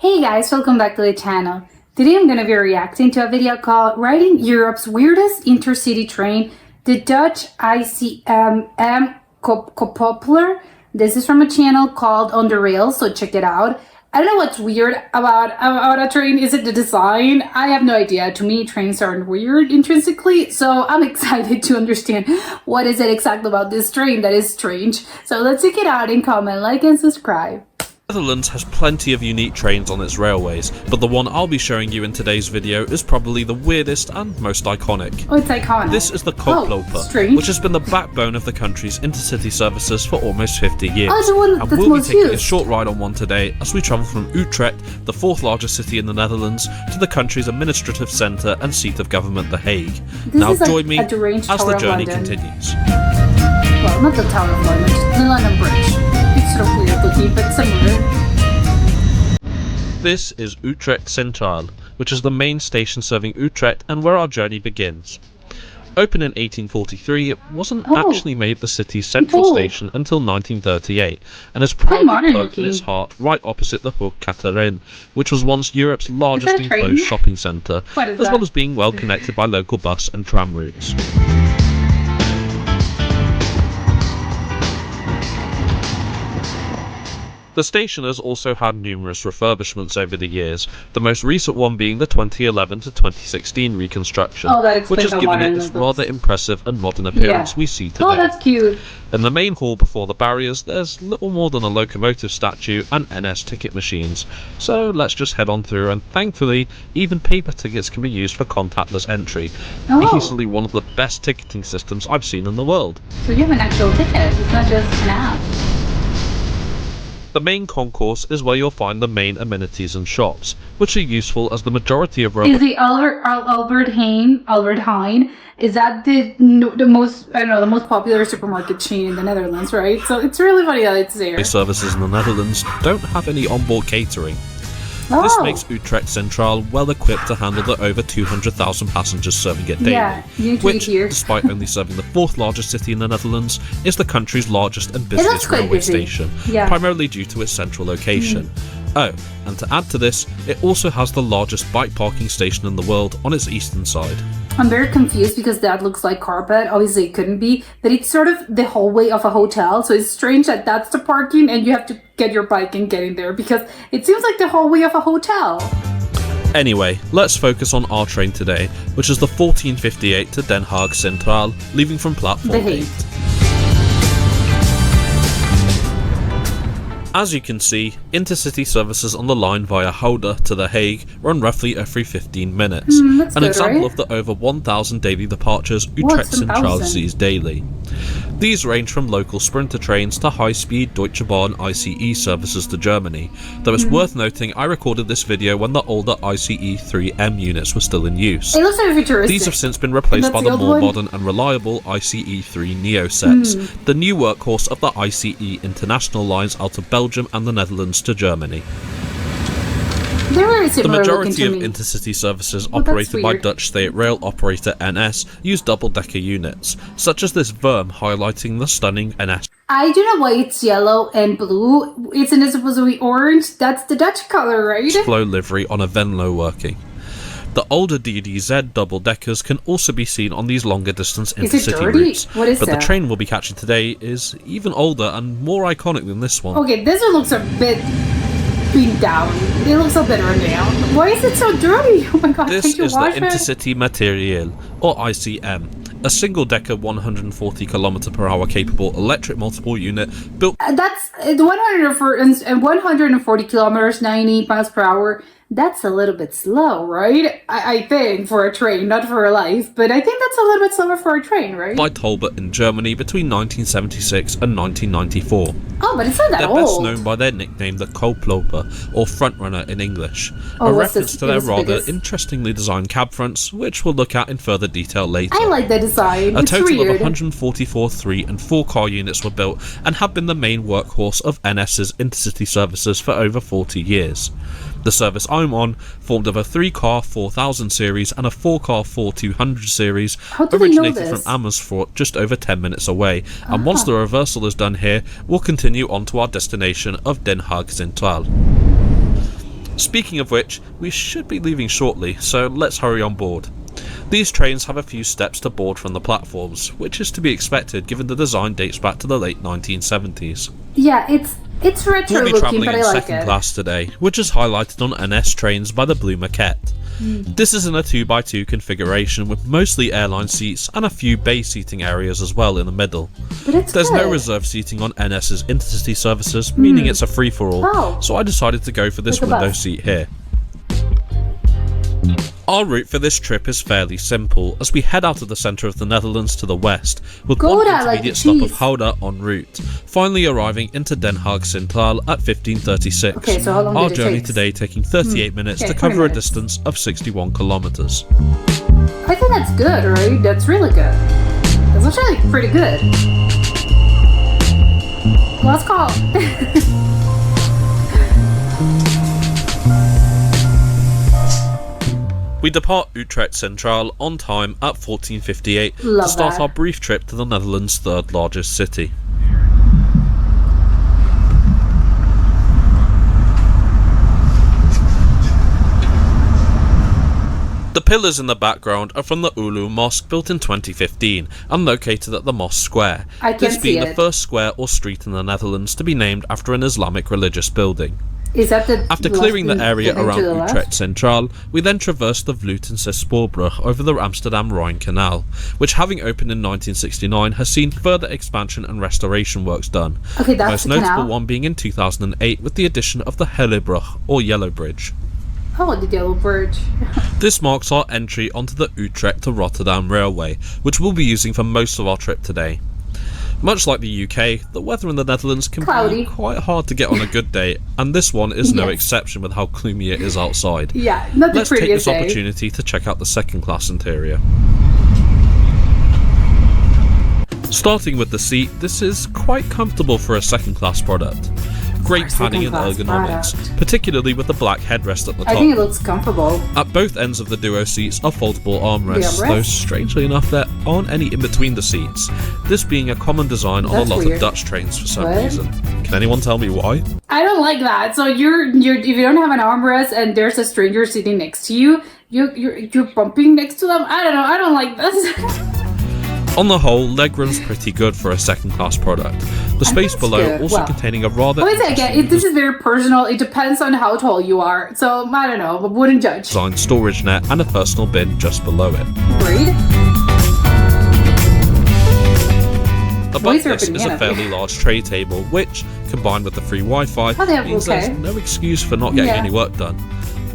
Hey guys, welcome back to the channel. Today I'm going to be reacting to a video called Riding Europe's Weirdest Intercity Train, the Dutch ICMm Koploper. This is from a channel called On the Rails, so check it out. I don't know what's weird about a train. Is it the design? I have no idea. To me, trains aren't weird intrinsically, so I'm excited to understand what is it exactly about this train that is strange. So let's check it out and comment, like, and subscribe. Netherlands has plenty of unique trains on its railways, but the one I'll be showing you in today's video is probably the weirdest and most iconic. Oh, it's iconic. This is the Koploper, which has been the backbone of the country's intercity services for almost 50 years. Oh, the one and that's we'll be most taking used. a short ride on one today as we travel from Utrecht, the fourth largest city in the Netherlands, to the country's administrative centre and seat of government, The Hague. Now join me as the journey continues. Well, not the Tower of London, just the London Bridge. It's sort of weird looking, but similar. This is Utrecht Centraal, which is the main station serving Utrecht and where our journey begins. Opened in 1843, it wasn't actually made the city's central station until 1938, and is proudly perched in its heart right opposite the Hoek Catharijne, which was once Europe's largest enclosed shopping centre, as well as being well connected by local bus and tram routes. The station has also had numerous refurbishments over the years, the most recent one being the 2011 to 2016 reconstruction, which has given it this rather impressive and modern appearance we see today. Oh, that's cute. In the main hall before the barriers, there's little more than a locomotive statue and NS ticket machines, so let's just head on through, and thankfully, even paper tickets can be used for contactless entry. Easily one of the best ticketing systems I've seen in the world. So you have an actual ticket, it's not just an app. The main concourse is where you'll find the main amenities and shops, which are useful as the majority of Is the Albert Heijn, is that the most, I don't know, the most popular supermarket chain in the Netherlands, right? So it's really funny that it's there. Services in the Netherlands don't have any onboard catering. This makes Utrecht Centraal well equipped to handle the over 200,000 passengers serving it daily, which, despite only serving the fourth largest city in the Netherlands, is the country's largest and busiest railway station, primarily due to its central location. Oh, and to add to this, it also has the largest bike parking station in the world on its eastern side. I'm very confused because that looks like carpet. Obviously it couldn't be, but it's sort of the hallway of a hotel, so it's strange that that's the parking and you have to get your bike and get in there because it seems like the hallway of a hotel. Anyway, let's focus on our train today, which is the 1458 to Den Haag Centraal, leaving from platform 8. As you can see, intercity services on the line via Gouda to The Hague run roughly every 15 minutes, an example of the over 1,000 daily departures Utrecht Centraal sees daily. These range from local sprinter trains to high-speed Deutsche Bahn ICE services to Germany, though it's worth noting I recorded this video when the older ICE 3M units were still in use. It looks very futuristic. These have since been replaced by the more modern and reliable ICE 3 Neo sets, the new workhorse of the ICE international lines out of Belgium and the Netherlands to Germany. The majority of intercity services operated by Dutch state rail operator NS use double-decker units, such as this Worm highlighting the stunning NS. I do know why it's yellow and blue. Isn't it supposed to be orange? That's the Dutch color, right? Flow livery on a Venlo working. The older DDZ double-deckers can also be seen on these longer-distance intercity routes, but the train we'll be catching today is even older and more iconic than this one. Okay, this one looks a bit beat down. It looks a bit run down. Why is it so dirty? Oh my god, this is the Intercity Materieel, or ICM, a single-decker 140 km/h capable electric multiple unit built... That's 140 kilometers, 90 miles per hour. That's a little bit slow, right? I think for a train, not for a life, but I think that's a little bit slower for a train, right? By Tolbert in Germany between 1976 and 1994. Oh, but it's not that old. They're best known by their nickname, the Koploper, or frontrunner in English, a reference to their rather interestingly designed cab fronts, which we'll look at in further detail later. I like the design. A total of 144 3 and 4 car units were built and have been the main workhorse of NS's intercity services for over 40 years. The service I'm on formed of a 3-car 4000 series and a 4-car 4200 series, originating from Amersfoort just over 10 minutes away, and once the reversal is done here, we'll continue on to our destination of Den Haag Centraal. Speaking of which, we should be leaving shortly, so let's hurry on board. These trains have a few steps to board from the platforms, which is to be expected given the design dates back to the late 1970s. Yeah, it's retro we'll be looking, but I like second it. class today, which is highlighted on NS trains by the blue maquette. This is in a 2x2 configuration with mostly airline seats and a few bay seating areas as well in the middle. But There's no reserve seating on NS's Intercity services, meaning it's a free-for-all, so I decided to go for this window seat here. Our route for this trip is fairly simple, as we head out of the centre of the Netherlands to the west, with one intermediate stop of Gouda en route, finally arriving into Den Haag Centraal at 15:36. Okay, so how long Our did it journey take? today taking 38 minutes to cover a distance of 61 kilometres. I think that's good, right? That's really good. That's actually pretty good. Last call. We depart Utrecht Centraal on time at 14:58 to start our brief trip to the Netherlands' third largest city. The pillars in the background are from the Ulu Mosque, built in 2015 and located at the Mosque Square, this being the first square or street in the Netherlands to be named after an Islamic religious building. Is that the After clearing the area around Utrecht Centraal, we then traversed the Vlutense Spoorbrug over the Amsterdam-Rhine Canal, which, having opened in 1969, has seen further expansion and restoration works done. Okay, the most notable one being in 2008 with the addition of the Hellebrug, or Yellow Bridge. Oh, the Yellow Bridge. This marks our entry onto the Utrecht to Rotterdam Railway, which we'll be using for most of our trip today. Much like the UK, the weather in the Netherlands can be quite hard to get on a good day, and this one is no exception with how gloomy it is outside. Yeah, not the Let's take this day. opportunity to check out the second class interior. Starting with the seat, this is quite comfortable for a second class product. Great padding and ergonomics, particularly with the black headrest at the top. I think it looks comfortable. At both ends of the duo seats are foldable armrests, though strangely enough there aren't any in between the seats, this being a common design on a lot of Dutch trains for some reason. Can anyone tell me why? I don't like that. So if you don't have an armrest and there's a stranger sitting next to you, you're bumping next to them. I don't know. I don't like this. On the whole, legroom's pretty good for a second-class product. The space below also containing a rather... this is very personal. It depends on how tall you are. So, I don't know. I wouldn't judge. ...designed storage net and a personal bin just below it. Great. Above this is a fairly large tray table, which, combined with the free Wi-Fi, means there's no excuse for not getting any work done.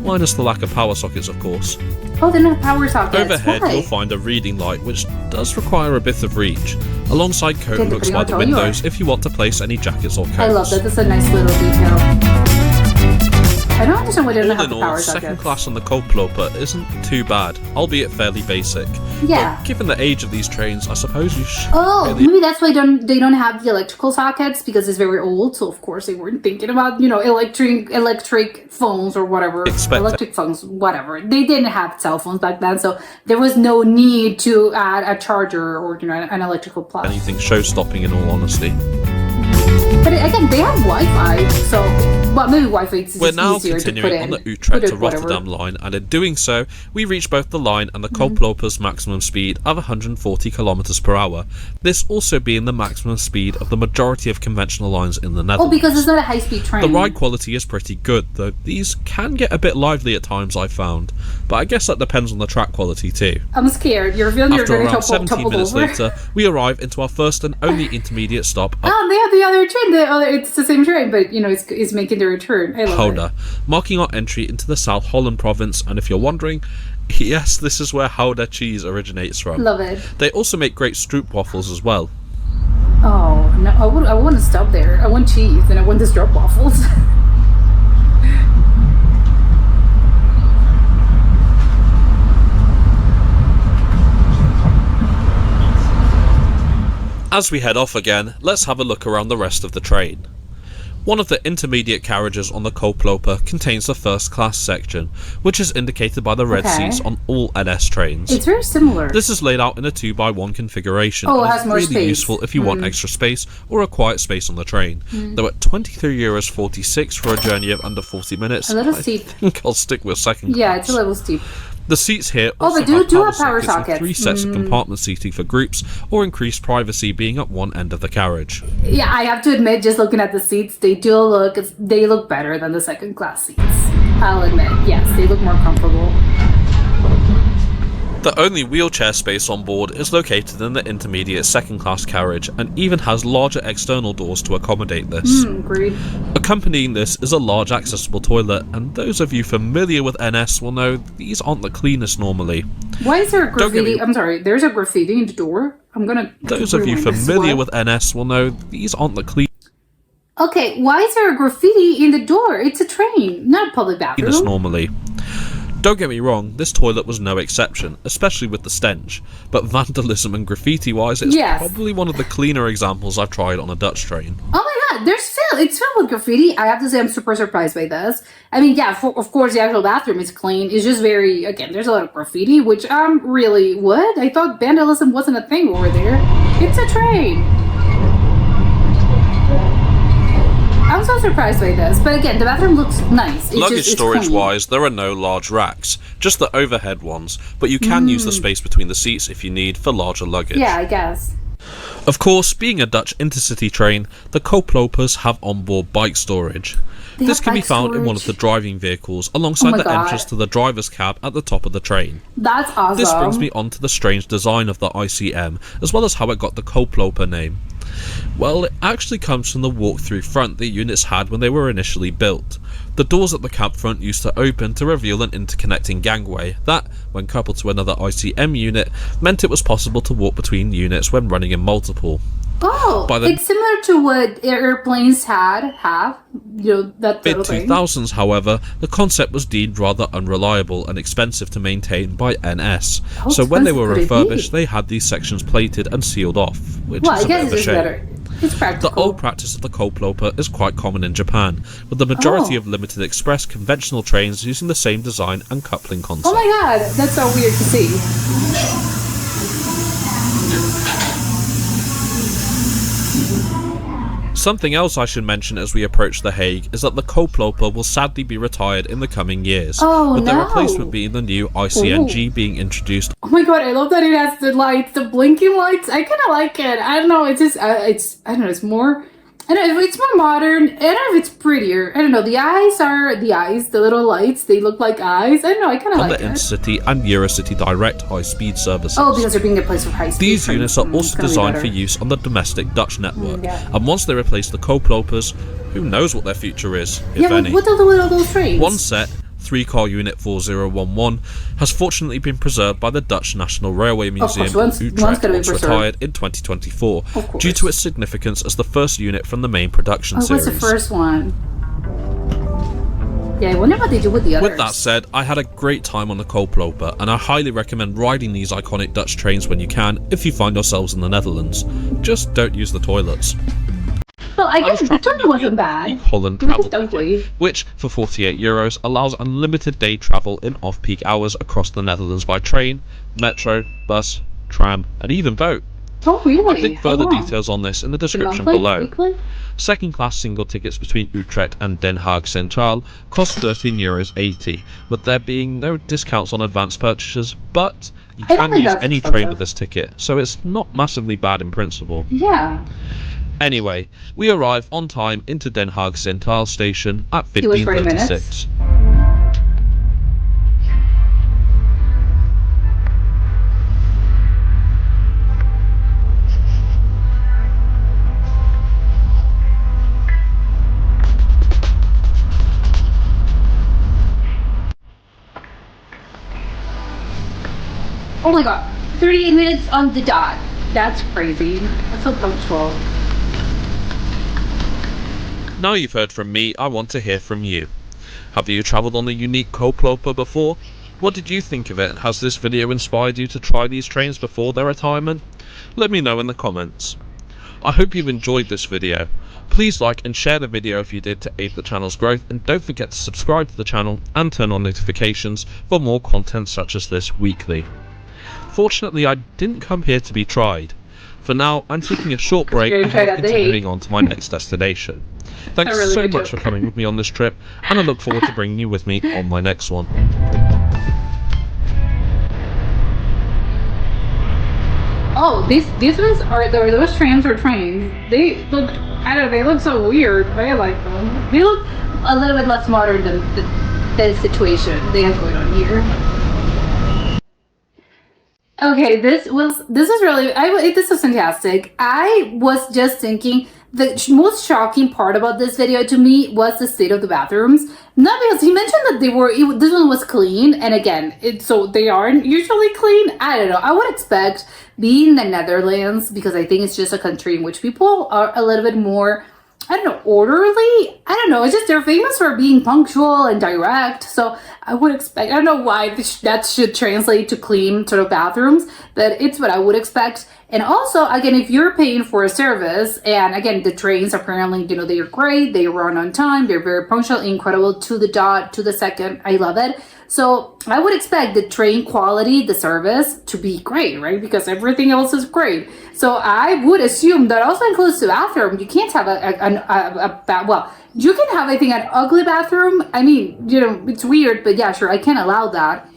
Minus the lack of power sockets, of course. Oh, they're not power sockets. Overhead, you'll find a reading light, which does require a bit of reach, alongside coat hooks by the windows if you want to place any jackets or coats. I love that. That's a nice little detail. I don't understand why they don't have the power sockets. Second class on the Koploper isn't too bad, albeit fairly basic. Yeah. But given the age of these trains, I suppose you should... Oh, maybe that's why they don't have the electrical sockets, because it's very old, so of course they weren't thinking about, electric phones or whatever. Electric phones, whatever. They didn't have cell phones back then, so there was no need to add a charger or, an electrical plug. Anything show-stopping, in all honesty. But again, they have Wi-Fi, so... Well, maybe Wi-Fi is We're now easier continuing to put on the Utrecht to Rotterdam line, and in doing so, we reach both the line and the Koploper's maximum speed of 140 km per hour. This also being the maximum speed of the majority of conventional lines in the Netherlands. Oh, because it's not a high-speed train. The ride quality is pretty good, though these can get a bit lively at times, I've found. But I guess that depends on the track quality too. I'm scared. You're feeling you're going to topple over. After around 17 minutes later, we arrive into our first and only intermediate stop. Oh, they have the other train. It's the same train, but it's making the return. I love Gouda, marking our entry into the South Holland province. And if you're wondering, yes, this is where Gouda cheese originates from. Love it. They also make great stroop waffles as well. Oh no, I want to stop there. I want cheese and I want the stroop waffles. As we head off again, let's have a look around the rest of the train. One of the intermediate carriages on the Koploper contains the first class section, which is indicated by the red seats on all NS trains. It's very similar. This is laid out in a 2x1 configuration and and has is more really space. useful if you want extra space or a quiet space on the train. Though at €23.46 for a journey of under 40 minutes, a little steep. I think I'll stick with second class. Yeah, it's a little steep. The seats here also have power with sockets. 3 sets of compartment seating for groups, or increased privacy being at one end of the carriage. Yeah, I have to admit, just looking at the seats, they look better than the second class seats. I'll admit, yes, they look more comfortable. The only wheelchair space on board is located in the intermediate second class carriage and even has larger external doors to accommodate this. Agreed. Accompanying this is a large accessible toilet, and those of you familiar with NS will know these aren't the cleanest normally. Why is there a graffiti? I'm sorry, there's a graffiti in the door? Those of you familiar with NS will know these aren't the cleanest. Okay, why is there a graffiti in the door? It's a train, not a public bathroom. Normally. Don't get me wrong, this toilet was no exception, especially with the stench, but vandalism and graffiti wise, it's probably one of the cleaner examples I've tried on a Dutch train. Oh my god, it's filled with graffiti. I have to say I'm super surprised by this. I mean, yeah, of course the actual bathroom is clean. It's just very, again, there's a lot of graffiti, which really, what? I thought vandalism wasn't a thing over there. It's a train. I'm so surprised by this, but again, the bathroom looks nice. Luggage storage wise, there are no large racks, just the overhead ones, but you can use the space between the seats if you need for larger luggage. Yeah, I guess. Of course, being a Dutch Intercity train, the Koplopers have onboard bike storage. This can be found in one of the driving vehicles alongside the entrance to the driver's cab at the top of the train. That's awesome. This brings me on to the strange design of the ICM, as well as how it got the Koploper name. Well, it actually comes from the walk-through front the units had when they were initially built. The doors at the cab front used to open to reveal an interconnecting gangway that, when coupled to another ICM unit, meant it was possible to walk between units when running in multiple. Oh, it's similar to what airplanes have, that sort of thing. Mid-2000s, however, the concept was deemed rather unreliable and expensive to maintain by NS. So when they were refurbished, they had these sections plated and sealed off, which is a bit of a shame. Better. It's practical. The old practice of the Koploper is quite common in Japan, with the majority of limited express conventional trains using the same design and coupling concept. Oh my god, that's so weird to see. Something else I should mention as we approach The Hague is that the Koploper will sadly be retired in the coming years, with the replacement being the new ICMG being introduced. Oh my god, I love that it has the lights, the blinking lights. I kind of like it. I don't know, it's just, I don't know, it's more, I don't know if it's more modern. I don't know if it's prettier. I don't know, the eyes, the little lights, they look like eyes. I don't know, I kind of like it. On the Intercity and Eurocity Direct high-speed services. Oh, because they're being replaced with high-speed. These units are also designed for use on the domestic Dutch network, and once they replace the Koplopers, who knows what their future is, if any. What are those trains? One set, 3-car unit 4011, has fortunately been preserved by the Dutch National Railway Museum in Utrecht, once retired in 2024, due to its significance as the first unit from the main production series. What's the first one? Yeah, I wonder what they do with the others. With that said, I had a great time on the Koploper, and I highly recommend riding these iconic Dutch trains when you can, if you find yourselves in the Netherlands. Just don't use the toilets. Well, I guess the toilet wasn't bad. Holland travel ticket, which for €48 allows unlimited day travel in off-peak hours across the Netherlands by train, metro, bus, tram, and even boat. Oh, really? I'll link further details on this in the description below. Second class single tickets between Utrecht and Den Haag Centraal cost €13.80, with there being no discounts on advance purchases, but you can use any train with this ticket, so it's not massively bad in principle. Yeah. Anyway, we arrive on time into Den Haag Centraal station at 15:36. Oh my god, 38 minutes on the dot. That's crazy. That's so punctual. Now you've heard from me, I want to hear from you. Have you travelled on the unique Koploper before? What did you think of it? Has this video inspired you to try these trains before their retirement? Let me know in the comments. I hope you've enjoyed this video. Please like and share the video if you did to aid the channel's growth, and don't forget to subscribe to the channel and turn on notifications for more content such as this weekly. Fortunately, I didn't come here to be tried. For now, I'm taking a short break and continuing on to my next destination. Thanks so much for coming with me on this trip, and I look forward to bringing you with me on my next one. Oh, these ones are those trams or trains. They look, I don't know, they look so weird, but I like them. They look a little bit less modern than the situation they have going on here. Okay, this was really, this was fantastic. I was just thinking the most shocking part about this video to me was the state of the bathrooms. Not because he mentioned that this one was clean, and again, so they aren't usually clean. I don't know. I would expect, being the Netherlands, because I think it's just a country in which people are a little bit more, I don't know, orderly. I don't know. It's just they're famous for being punctual and direct. So I would expect, I don't know why that should translate to clean sort of bathrooms, but it's what I would expect. And also, again, if you're paying for a service, and again, the trains apparently, you know, they are great. They run on time. They're very punctual, incredible to the dot, to the second. I love it. So I would expect the train quality, the service, to be great, right? Because everything else is great. So I would assume that also includes the bathroom. You can't have well, you can have, I think, an ugly bathroom. I mean, you know, it's weird, but yeah, sure, I can allow that.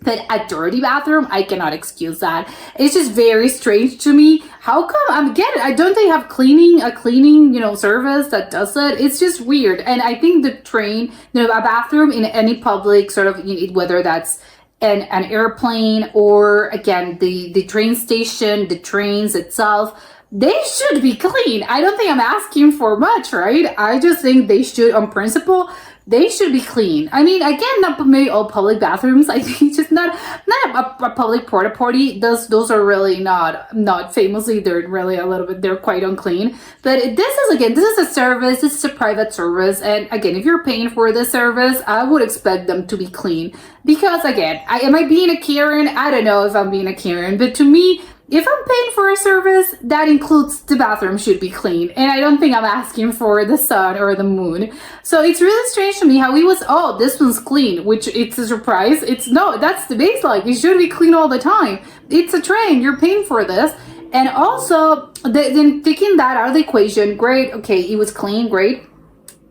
But a dirty bathroom, I cannot excuse that. It's just very strange to me. How come? Don't they have a cleaning, you know, service that does it? It's just weird. And I think the train, you know, a bathroom in any public sort of, you know, whether that's an airplane or, again, the train station, the trains itself, they should be clean. I don't think I'm asking for much, right? I just think they should, on principle, they should be clean. I mean, again, not maybe all public bathrooms. I think just not a public porta potty. Those are really not famously. They're really they're quite unclean. But this is a service. This is a private service, and again, if you're paying for this service, I would expect them to be clean. Because again, am I being a Karen? I don't know if I'm being a Karen, but to me, if I'm paying for a service, that includes the bathroom should be clean. And I don't think I'm asking for the sun or the moon. So it's really strange to me how he was, oh, this one's clean, which it's a surprise. That's the baseline. It should be clean all the time. It's a train. You're paying for this. And also, then taking that out of the equation, great. Okay, it was clean, great.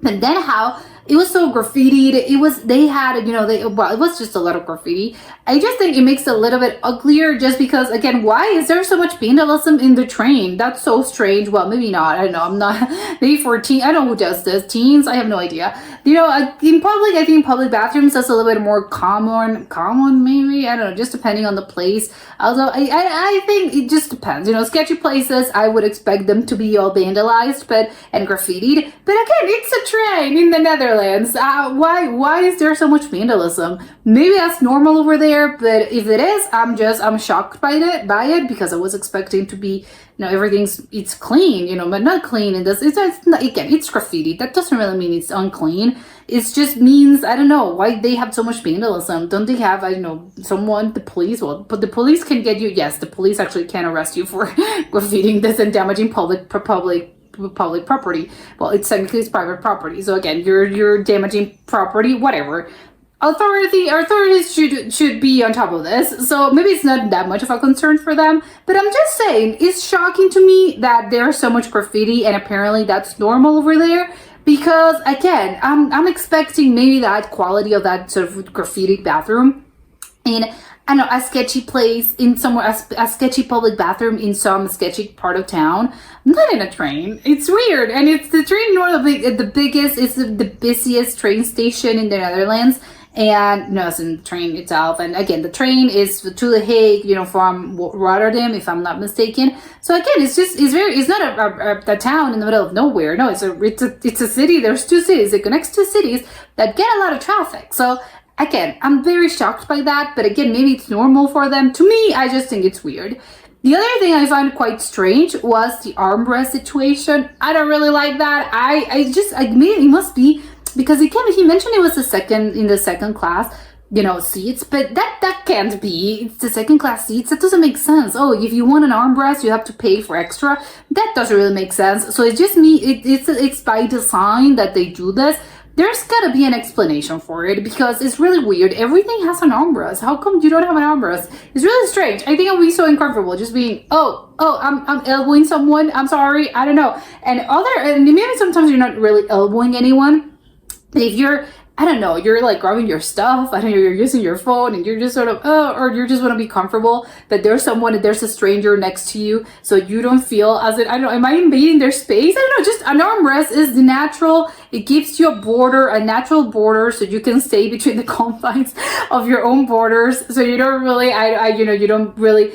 And then how it was so graffitied. It was just a lot of graffiti. I just think it makes it a little bit uglier just because, again, why is there so much vandalism in the train? That's so strange. Well, maybe not. I don't know. I'm not, maybe for teens. I don't know who does this. Teens? I have no idea. You know, in public, I think public bathrooms, that's a little bit more common maybe. I don't know, just depending on the place. Although I think it just depends. You know, sketchy places, I would expect them to be all vandalized and graffitied. But again, it's a train in the Netherlands. Why is there so much vandalism? Maybe that's normal over there, but if it is, I'm shocked by it because I was expecting to be, you know, it's clean, you know, but not clean. And it's graffiti. That doesn't really mean it's unclean. It just means, I don't know, why they have so much vandalism. Don't they have, I don't know, the police? Well, but the police can get you. Yes, the police actually can arrest you for graffitiing this and damaging public property. Well, it's private property. So again, you're damaging property, whatever. Authorities should be on top of this. So maybe it's not that much of a concern for them, but I'm just saying it's shocking to me that there's so much graffiti and apparently that's normal over there. Because again, I'm expecting maybe that quality of that sort of graffiti bathroom in, I don't know, a sketchy place in somewhere, a sketchy public bathroom in some sketchy part of town, not in a train. It's weird. And it's the train, it's the busiest train station in the Netherlands. And no, it's in the train itself. And again, the train is to The Hague, you know, from Rotterdam, if I'm not mistaken. So again, it's not a town in the middle of nowhere. No, it's a city. There's two cities. It connects two cities that get a lot of traffic. So again, I'm very shocked by that. But again, maybe it's normal for them. To me, I just think it's weird. The other thing I found quite strange was the armrest situation. I don't really like that. Maybe it must be because he mentioned it was in the second class. seats, but that can't be. It's the second class seats. That doesn't make sense. Oh, if you want an armrest, you have to pay for extra. That doesn't really make sense. So it's just me. It's by design that they do this. There's gotta be an explanation for it because it's really weird. Everything has an armrest. How come you don't have an armrest? It's really strange. I think I'll be so uncomfortable just being, I'm elbowing someone. I'm sorry. I don't know. And maybe sometimes you're not really elbowing anyone. But if you're, I don't know, you're like grabbing your stuff, I don't know, you're using your phone and you're just sort of, or you just want to be comfortable, but there's a stranger next to you, so you don't feel as it, I don't know, am I invading their space? I don't know, just an armrest is the natural, it gives you a natural border, so you can stay between the confines of your own borders, so you don't really, you don't really,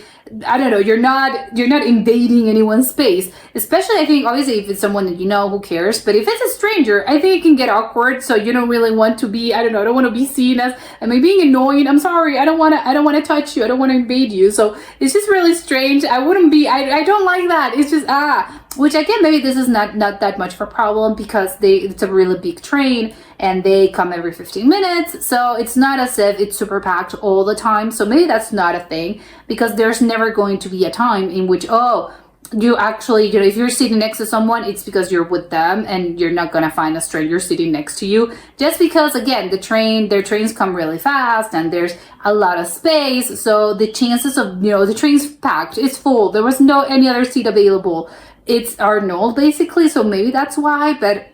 I don't know, you're not invading anyone's space. Especially, I think, obviously, if it's someone that you know, who cares? But if it's a stranger, I think it can get awkward. So you don't really want to be, I don't want to be seen as, am I being annoying? I'm sorry, I don't want to touch you. I don't want to invade you. So it's just really strange. I don't like that. It's just, which again, maybe this is not that much of a problem because it's a really big train and they come every 15 minutes. So it's not as if it's super packed all the time. So maybe that's not a thing because there's never going to be a time in which, you actually, if you're sitting next to someone, it's because you're with them and you're not going to find a stranger sitting next to you. Just because, again, their trains come really fast and there's a lot of space. So the chances of, the train's packed, it's full. There was no any other seat available. It's Arnold, basically. So maybe that's why, but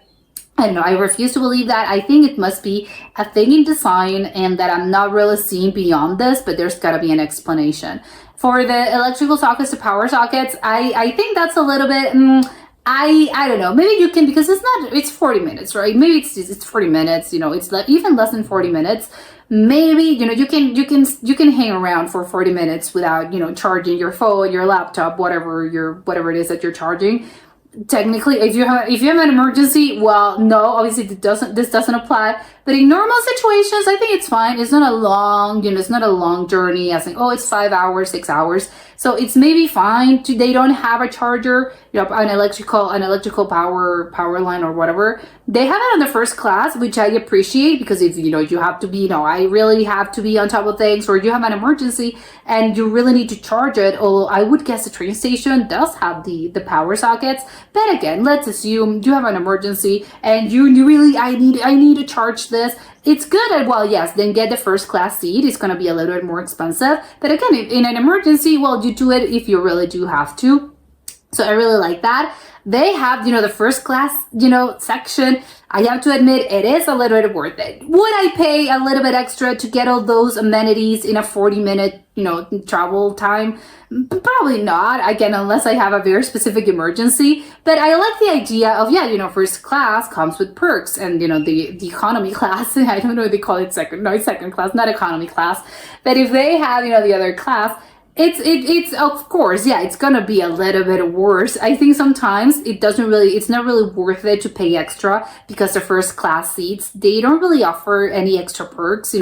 I don't know. I refuse to believe that. I think it must be a thing in design and that I'm not really seeing beyond this, but there's got to be an explanation. For the electrical sockets to power sockets, I think that's a little bit, I don't know. Maybe you can, because it's 40 minutes, right? Maybe it's 40 minutes, it's even less than 40 minutes. Maybe, you can hang around for 40 minutes without, charging your phone, your laptop, whatever it is that you're charging. Technically, if you have an emergency, well, no, obviously this doesn't apply. But in normal situations, I think it's fine. It's not a long journey. As like, it's 5 hours, 6 hours. So it's maybe fine. They don't have a charger, an electrical power line or whatever. They have it on the first class, which I appreciate because if you have to be, I really have to be on top of things, or you have an emergency and you really need to charge it. Although I would guess the train station does have the power sockets. But again, let's assume you have an emergency and you really, I need to charge this. It's good. Well, yes, then get the first class seat. It's going to be a little bit more expensive. But again, in an emergency, well, you do it if you really do have to. So I really like that. They have, the first class, section. I have to admit, it is a little bit worth it. Would I pay a little bit extra to get all those amenities in a 40-minute, travel time? Probably not, again, unless I have a very specific emergency. But I like the idea of, first class comes with perks and, the economy class, I don't know if they call it second class, not economy class. But if they have, the other class, it's of course, it's gonna be a little bit worse. I think sometimes it's not really worth it to pay extra because the first class seats, they don't really offer any extra perks.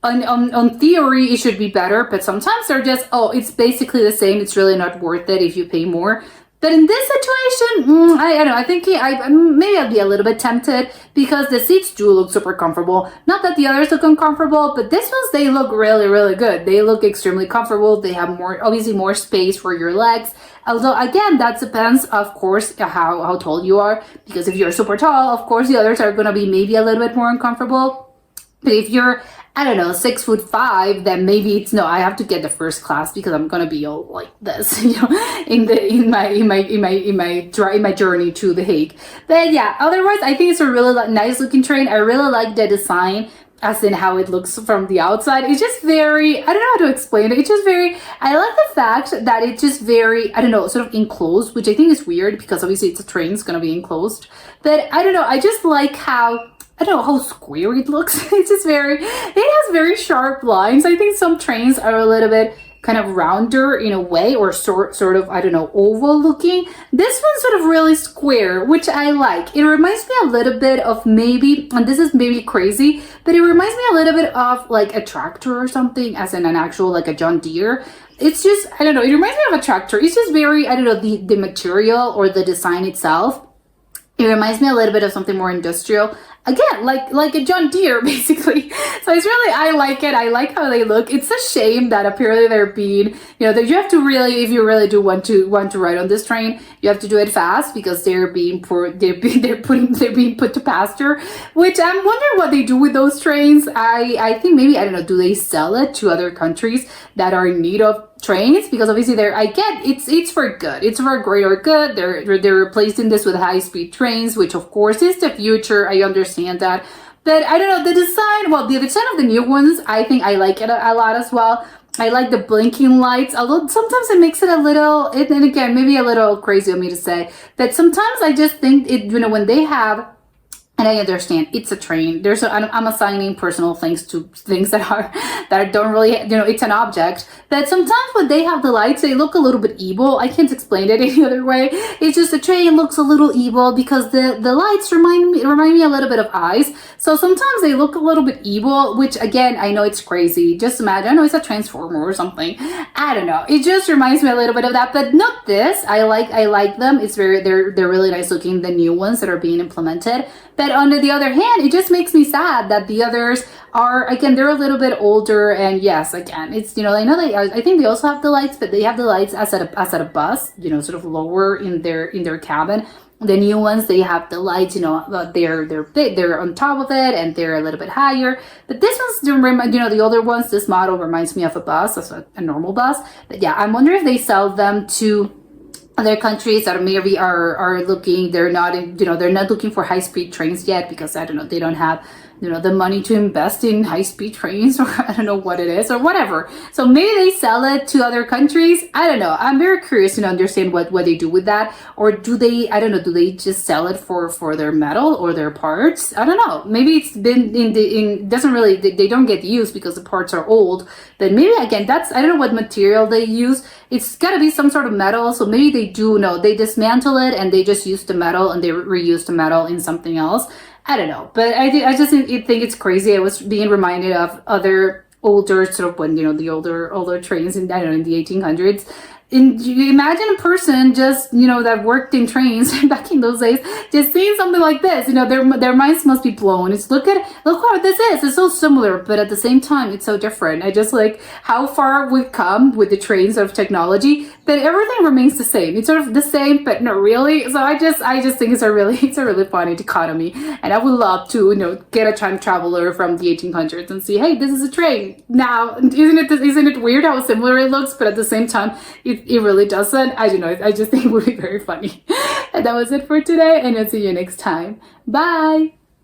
On theory, it should be better, but sometimes they're just, it's basically the same. It's really not worth it if you pay more. But in this situation, I don't know, I think maybe I'll be a little bit tempted because the seats do look super comfortable. Not that the others look uncomfortable, but this ones, they look really, really good. They look extremely comfortable. They have obviously more space for your legs. Although, again, that depends, of course, how tall you are. Because if you're super tall, of course, the others are going to be maybe a little bit more uncomfortable. But if you're, 6'5", then maybe it's no. I have to get the first class because I'm gonna be all like this, in my journey to The Hague. But yeah, otherwise, I think it's a really nice looking train. I really like the design, as in how it looks from the outside. It's just very, I don't know how to explain it. It's just very, I like the fact that it's just very, sort of enclosed, which I think is weird because obviously it's a train, it's gonna be enclosed. But I don't know, I just like how square it looks. It has very sharp lines. I think some trains are a little bit kind of rounder in a way, or sort of, oval looking. This one's sort of really square, which I like. It reminds me a little bit of maybe, and this is maybe crazy, but it reminds me a little bit of like a tractor or something, as in an actual, like a John Deere. It's just, it reminds me of a tractor. It's just very, the material or the design itself. It reminds me a little bit of something more industrial. again, like a John Deere, basically. So it's really, I like it. I like how they look. It's a shame that apparently they're being, that you have to really, if you really do want to ride on this train, you have to do it fast because they're being put to pasture. Which I'm wondering what they do with those trains. I think maybe, I don't know, do they sell it to other countries that are in need of trains? Because obviously it's for good. It's for greater good. They're replacing this with high-speed trains, which of course is the future. I understand that. But I don't know, the design of the new ones, I think I like it a lot as well. I like the blinking lights, although sometimes it makes it a little, and again, maybe a little crazy of me to say, that sometimes I just think it, when they have, and I understand it's a train. I'm assigning personal things to things that don't really, it's an object. That sometimes when they have the lights, they look a little bit evil. I can't explain it any other way. It's just the train looks a little evil because the lights remind me a little bit of eyes. So sometimes they look a little bit evil, which again, I know it's crazy. Just imagine, I know it's a transformer or something. I don't know. It just reminds me a little bit of that, but not this. I like them. They're really nice looking, the new ones that are being implemented. But on the other hand, it just makes me sad that the others are, again, they're a little bit older. And yes, again, it's, I know I think they also have the lights, but they have the lights as at a bus, sort of lower in their cabin. The new ones, they have the lights, they're big, they're on top of it, and they're a little bit higher. But this one's, the older ones, this model reminds me of a bus, a normal bus. But yeah, I'm wondering if they sell them to other countries that maybe are looking, they're not looking for high-speed trains yet because, I don't know, they don't have, the money to invest in high-speed trains, or I don't know what it is or whatever. So maybe they sell it to other countries. I don't know. I'm very curious to understand what they do with that. Or do they, I don't know, do they just sell it for their metal or their parts? I don't know. Maybe it's been doesn't really, they don't get used because the parts are old. But maybe, again, I don't know what material they use. It's got to be some sort of metal. So maybe they do know. They dismantle it and they just use the metal and they reuse the metal in something else. I don't know. But I just think it's crazy. I was being reminded of other older, sort of when, the older trains in, I don't know, in the 1800s. And you imagine a person just, that worked in trains back in those days, just seeing something like this, their minds must be blown. It's look what this is. It's so similar, but at the same time, it's so different. I just like how far we've come with the trains of technology, but everything remains the same. It's sort of the same, but not really. So I just think it's a really funny dichotomy. And I would love to, get a time traveler from the 1800s and see, hey, this is a train. Now, isn't it weird how similar it looks, but at the same time, it really doesn't. I don't know. I just think it would be very funny. And that was it for today, and I'll see you next time. Bye!